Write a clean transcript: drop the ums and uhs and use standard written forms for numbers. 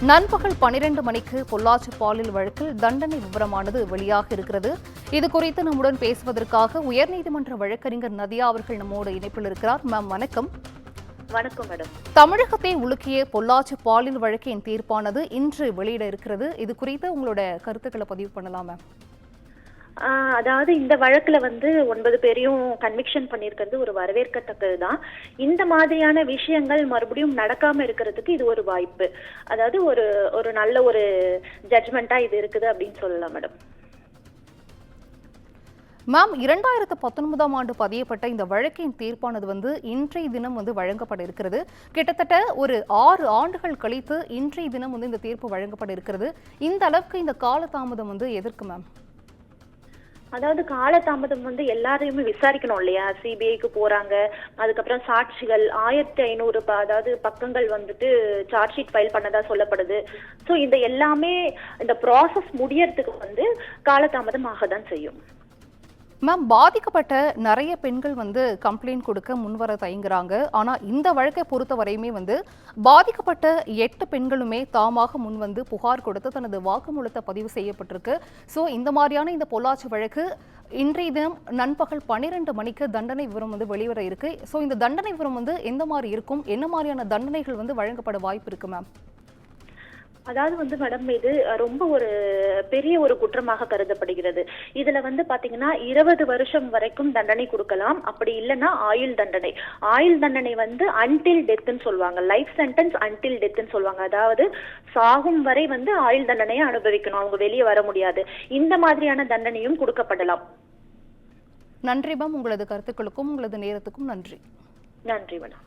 நண்பகல் 12 மணிக்கு பொள்ளாச்சி பாலியல் வழக்கில் தண்டனை விவரமானது வெளியாக இருக்கிறது. இதுகுறித்து நம்முடன் பேசுவதற்காக உயர்நீதிமன்ற வழக்கறிஞர் நதியா அவர்கள் நம்மோடு இணைப்பில் இருக்கிறார். மேம் வணக்கம். வணக்கம் மேடம். தமிழகத்தை உலுக்கிய பொள்ளாச்சி பாலியல் வழக்கின் தீர்ப்பானது இன்று வெளியிட இருக்கிறது. இது குறித்து உங்களோட கருத்துக்களை பதிவு பண்ணலாம் மேம். அதாவது இந்த வழக்குல 9 பேரையும் கன்விக்ஷன் பண்ணியிருக்கிறது ஒரு வரவேற்கத்தக்கது தான். இந்த மாதிரியான விஷயங்கள் மறுபடியும் நடக்காம இருக்கிறதுக்கு இது ஒரு வாய்ப்பு. அதாவது ஒரு நல்ல ஒரு ஜட்ஜ்மெண்டா இது இருக்குது அப்படின்னு சொல்லலாம் மேடம். மேம், 2019ஆம் ஆண்டு பதியப்பட்ட இந்த வழக்கின் தீர்ப்பானது இன்றைய தினம் வழங்கப்பட இருக்கிறது. கிட்டத்தட்ட ஒரு 6 ஆண்டுகள் கழித்து இன்றைய தினம் இந்த தீர்ப்பு வழங்கப்பட இருக்கிறது. இந்த அளவுக்கு இந்த காலதாமதம் எதற்கு மேம்? அதாவது காலதாமதம் எல்லாரையுமே விசாரிக்கணும் இல்லையா? சிபிஐக்கு போறாங்க, அதுக்கப்புறம் சாட்சிகள் 1500 அதாவது பக்கங்கள் சார்ஜ் ஷீட் ஃபைல் பண்ணதா சொல்லப்படுது. ஸோ இந்த எல்லாமே இந்த ப்ராசஸ் முடியறதுக்கு காலதாமதம் ஆகதான் செய்யும். மேம், பாதிக்கப்பட்ட நிறைய பெண்கள் கம்ப்ளைண்ட் கொடுக்க முன்வர தயங்குறாங்க. ஆனால் இந்த வழக்கை பொறுத்த வரையுமே பாதிக்கப்பட்ட 8 பெண்களுமே தாமாக முன்வந்து புகார் கொடுத்து தனது வாக்குமூலத்தை பதிவு செய்யப்பட்டிருக்கு. ஸோ இந்த மாதிரியான இந்த பொள்ளாச்சி வழக்கு இன்றைய தினம் நண்பகல் 12 மணிக்கு தண்டனை விவரம் வெளிவர இருக்கு. ஸோ இந்த தண்டனை விவரம் எந்த மாதிரி இருக்கும், என்ன மாதிரியான தண்டனைகள் வழங்கப்பட வாய்ப்பு இருக்கு மேம்? அதாவது மேடம், இது ரொம்ப ஒரு பெரிய ஒரு குற்றமாக கருதப்படுகிறது. இதுல பாத்தீங்கன்னா 20 வருஷம் வரைக்கும் தண்டனை கொடுக்கலாம். அப்படி இல்லைன்னா ஆயுள் தண்டனை. ஆயுள் தண்டனை அன்டில் டெத்ன்னு சொல்லுவாங்க. லைஃப் சென்டென்ஸ் அன்டில் டெத்ன்னு சொல்லுவாங்க. அதாவது சாகும் வரை ஆயுள் தண்டனையை அனுபவிக்கணும், அவங்க வெளியே வர முடியாது. இந்த மாதிரியான தண்டனையும் கொடுக்கப்படலாம். நன்றி மேம், உங்களது கருத்துக்களுக்கும் உங்களது நேரத்துக்கும் நன்றி. நன்றி மேடம்.